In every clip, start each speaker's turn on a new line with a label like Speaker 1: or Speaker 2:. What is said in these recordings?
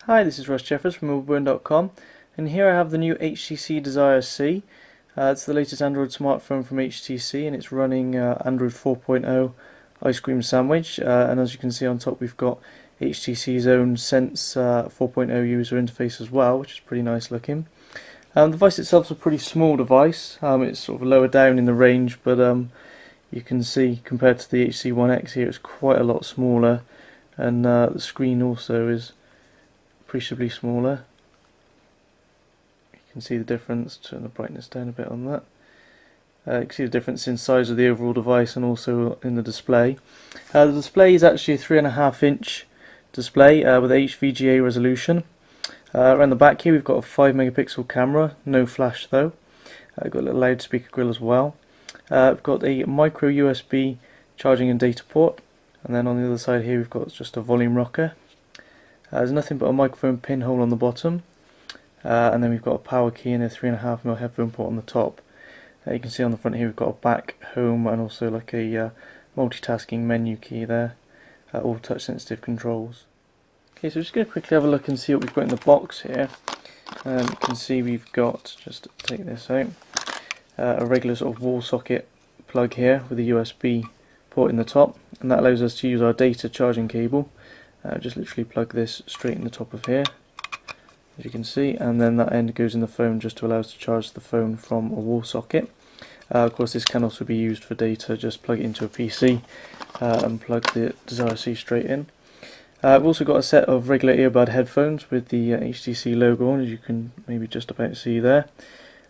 Speaker 1: Hi, this is Ross Jeffers from mobileburn.com, and here I have the new HTC Desire C. It's the latest Android smartphone from HTC, and it's running Android 4.0 Ice Cream Sandwich. And as you can see on top, we've got HTC's own Sense 4.0 user interface as well, which is pretty nice looking. The device itself is a pretty small device. It's sort of lower down in the range, but you can see compared to the HTC One X here, it's quite a lot smaller, and the screen also is appreciably smaller. You can see the difference. Turn the brightness down a bit on that. You can see the difference in size of the overall device and also in the display. The display is actually a 3.5-inch display with HVGA resolution. Around the back here we've got a 5 megapixel camera, no flash though. Got a little loudspeaker grill as well. We've got a micro USB charging and data port, and then on the other side here we've got just a volume rocker. There's nothing but a microphone pinhole on the bottom, and then we've got a power key and a 3.5mm headphone port on the top. You can see on the front here we've got a back, home, and also like a multitasking menu key there, all touch sensitive controls. Okay, so just going to quickly have a look and see what we've got in the box here. You can see we've got, just to take this out, a regular sort of wall socket plug here with a USB port in the top, and that allows us to use our data charging cable. Just literally plug this straight in the top of here, as you can see, and then that end goes in the phone just to allow us to charge the phone from a wall socket. Of course, this can also be used for data. Just plug it into a PC and plug the Desire C straight in. We've also got a set of regular earbud headphones with the HTC logo on, as you can maybe just about see there.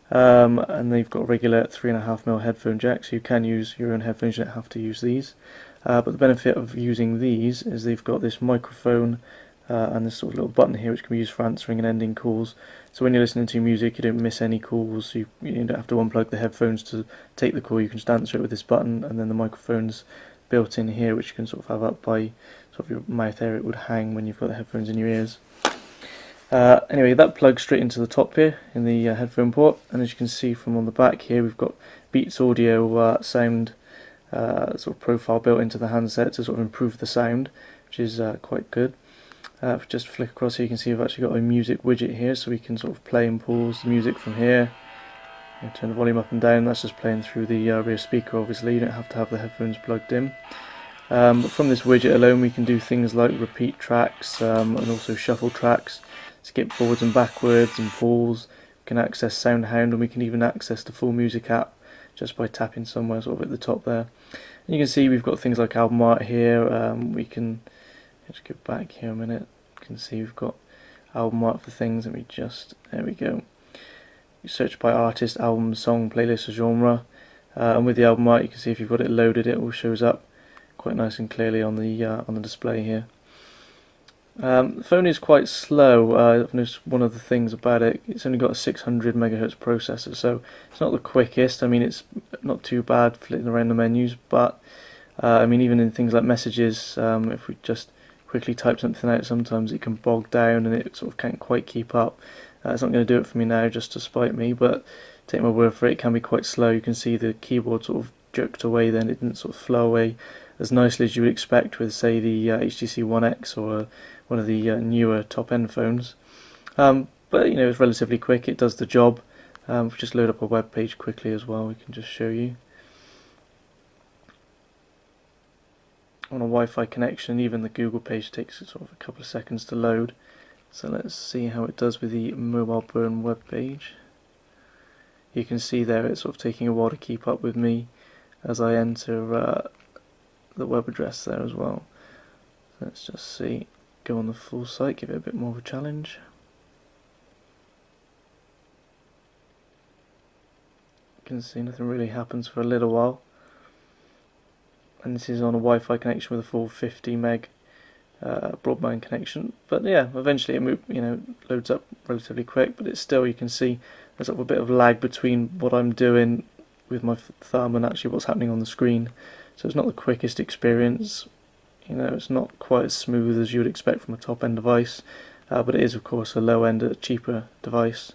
Speaker 1: And they've got a regular 3.5mm headphone jack, so you can use your own headphones, you don't have to use these. But the benefit of using these is they've got this microphone and this sort of little button here which can be used for answering and ending calls. So when you're listening to music you don't miss any calls, you don't have to unplug the headphones to take the call, you can just answer it with this button, and then the microphone's built in here which you can sort of have up by sort of your mouth area. It would hang when you've got the headphones in your ears. Anyway, that plugs straight into the top here in the headphone port, and as you can see from on the back here we've got Beats Audio sound sort of profile built into the handset to sort of improve the sound, which is quite good. If we just flick across here you can see we've actually got a music widget here, so we can sort of play and pause the music from here. Turn the volume up and down, that's just playing through the rear speaker obviously, you don't have to have the headphones plugged in. But from this widget alone we can do things like repeat tracks and also shuffle tracks, skip forwards and backwards and pause. We can access SoundHound, and we can even access the full music app just by tapping somewhere sort of at the top there. And you can see we've got things like album art here. We can just go back here a minute. You can see we've got album art for things, and there we go. You search by artist, album, song, playlist, or genre, and with the album art you can see if you've got it loaded it all shows up quite nice and clearly on the display here. The phone is quite slow. I've noticed one of the things about it, it's only got a 600 MHz processor, so it's not the quickest. I mean, it's not too bad flitting around the menus, but I mean, even in things like messages, if we just quickly type something out, sometimes it can bog down and it sort of can't quite keep up. It's not going to do it for me now, just to spite me, but take my word for it, it can be quite slow. You can see the keyboard sort of jerked away then, it didn't sort of flow away as nicely as you would expect with, say, the HTC One X or one of the newer top-end phones. But you know, it's relatively quick, it does the job. If we just load up a web page quickly as well, we can just show you. On a Wi-Fi connection, even the Google page takes sort of a couple of seconds to load. So let's see how it does with the Mobile Burn web page. You can see there it's sort of taking a while to keep up with me as I enter the web address there as well. Let's just see, go on the full site, give it a bit more of a challenge. You can see nothing really happens for a little while, and this is on a Wi-Fi connection with a full 50 meg broadband connection. But yeah, eventually it loads up relatively quick, but it's still, you can see there's sort of a bit of lag between what I'm doing with my thumb and actually what's happening on the screen. So it's not the quickest experience, it's not quite as smooth as you would expect from a top-end device, but it is of course a low-end, a cheaper device.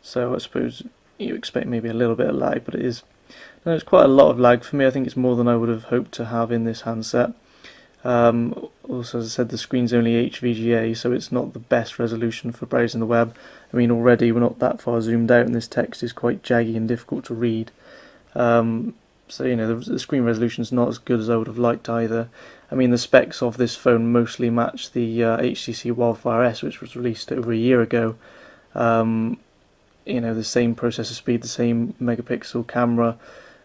Speaker 1: So I suppose you expect maybe a little bit of lag, but it's quite a lot of lag for me. I think it's more than I would have hoped to have in this handset. Also, as I said, the screen's only HVGA, so it's not the best resolution for browsing the web. I mean, already we're not that far zoomed out, and this text is quite jaggy and difficult to read. So you know, the screen resolution is not as good as I would have liked either. I mean, the specs of this phone mostly match the HTC Wildfire S, which was released over a year ago. You know, the same processor speed, the same megapixel camera,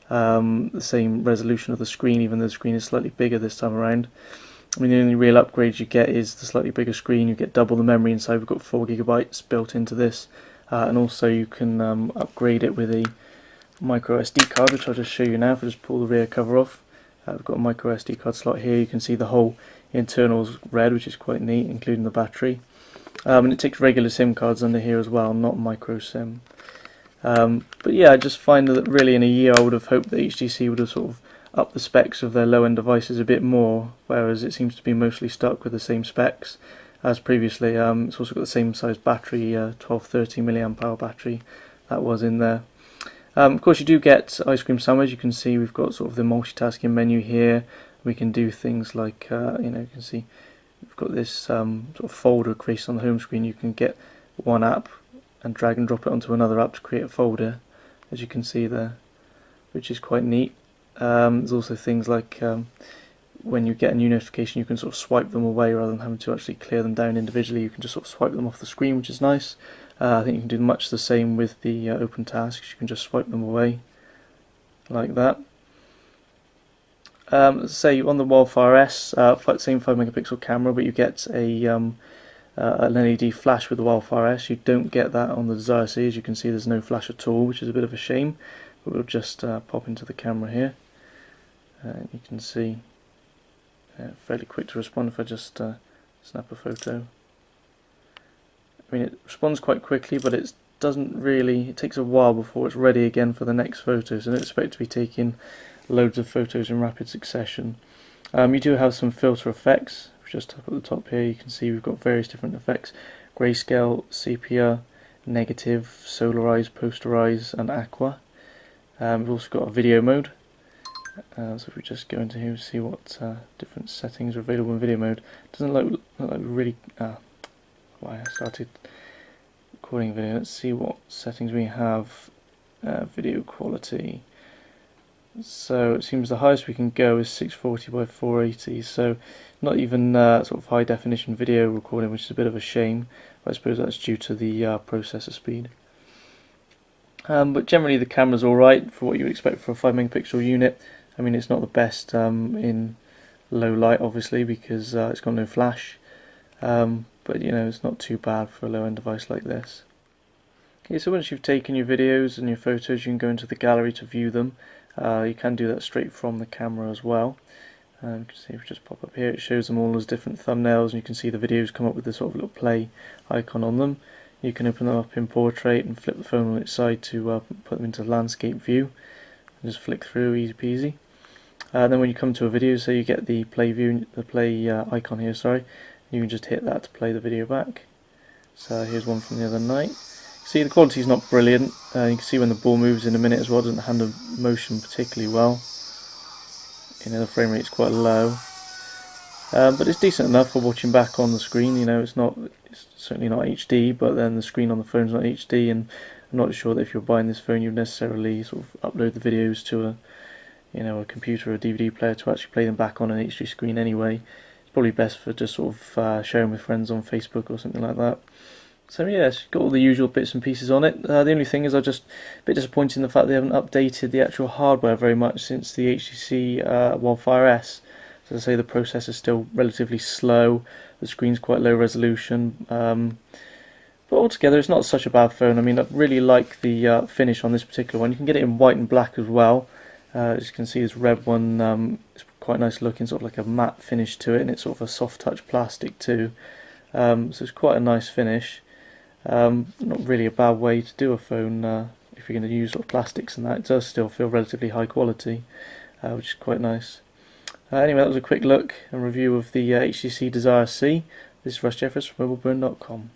Speaker 1: the same resolution of the screen, even though the screen is slightly bigger this time around. I mean, the only real upgrade you get is the slightly bigger screen. You get double the memory inside. We've got 4 GB built into this, and also you can upgrade it with a micro SD card, which I'll just show you now. If I just pull the rear cover off, we've got a micro SD card slot here. You can see the whole internal's red, which is quite neat, including the battery. And it takes regular SIM cards under here as well, not micro SIM. But yeah, I just find that really in a year I would have hoped that HTC would have sort of upped the specs of their low-end devices a bit more, whereas it seems to be mostly stuck with the same specs as previously. It's also got the same size battery, 1230 mAh battery that was in there. Of course, you do get Ice Cream Sandwich. You can see we've got sort of the multitasking menu here. We can do things like, you know, you can see we've got this sort of folder created on the home screen. You can get one app and drag and drop it onto another app to create a folder, as you can see there, which is quite neat. There's also things like when you get a new notification, you can sort of swipe them away rather than having to actually clear them down individually. You can just sort of swipe them off the screen, which is nice. I think you can do much the same with the open tasks. You can just swipe them away like that. Say on the Wildfire S, same 5 megapixel camera, but you get an LED flash with the Wildfire S. You don't get that on the Desire C. As you can see, there's no flash at all, which is a bit of a shame. But we'll just pop into the camera here. You can see fairly quick to respond if I just snap a photo. I mean, it responds quite quickly, but it doesn't really, it takes a while before it's ready again for the next photo, so don't expect to be taking loads of photos in rapid succession. You do have some filter effects. Just up at the top here you can see we've got various different effects: grayscale, sepia, negative, solarize, posterize and aqua. We've also got a video mode. So if we just go into here and see what different settings are available in video mode. It doesn't look like really why I started recording video. Let's see what settings we have. Video quality. So it seems the highest we can go is 640 by 480, so not even sort of high definition video recording, which is a bit of a shame. I suppose that's due to the processor speed. But generally the camera's alright for what you would expect for a 5 megapixel unit. I mean, it's not the best in low light, obviously, because it's got no flash. But you know, it's not too bad for a low-end device like this. Okay, so once you've taken your videos and your photos, you can go into the gallery to view them. You can do that straight from the camera as well. You can see if we just pop up here, it shows them all as different thumbnails, and you can see the videos come up with this sort of little play icon on them. You can open them up in portrait and flip the phone on its side to put them into landscape view. And just flick through, easy peasy. Then when you come to a video, so you get the play view, the play icon here, sorry. You can just hit that to play the video back. So here's one from the other night. See, the quality is not brilliant. You can see when the ball moves in a minute as well, it doesn't handle motion particularly well. You know, the frame rate is quite low. But it's decent enough for watching back on the screen. You know, it's certainly not HD, but then the screen on the phone is not HD, and I'm not sure that if you're buying this phone, you'd necessarily sort of upload the videos to a computer or a DVD player to actually play them back on an HD screen anyway. It's probably best for just sort of sharing with friends on Facebook or something like that. So yeah, it's got all the usual bits and pieces on it. The only thing is I'm just a bit disappointed in the fact they haven't updated the actual hardware very much since the HTC Wildfire S. So as I say, the processor is still relatively slow, the screen's quite low resolution, but altogether it's not such a bad phone. I mean, I really like the finish on this particular one. You can get it in white and black as well. As you can see, this red one is quite nice looking, sort of like a matte finish to it, and it's sort of a soft touch plastic too. So it's quite a nice finish. Not really a bad way to do a phone if you're going to use sort of plastics and that. It does still feel relatively high quality, which is quite nice. Anyway, that was a quick look and review of the HTC Desire C. This is Russ Jeffers from MobileBurn.com.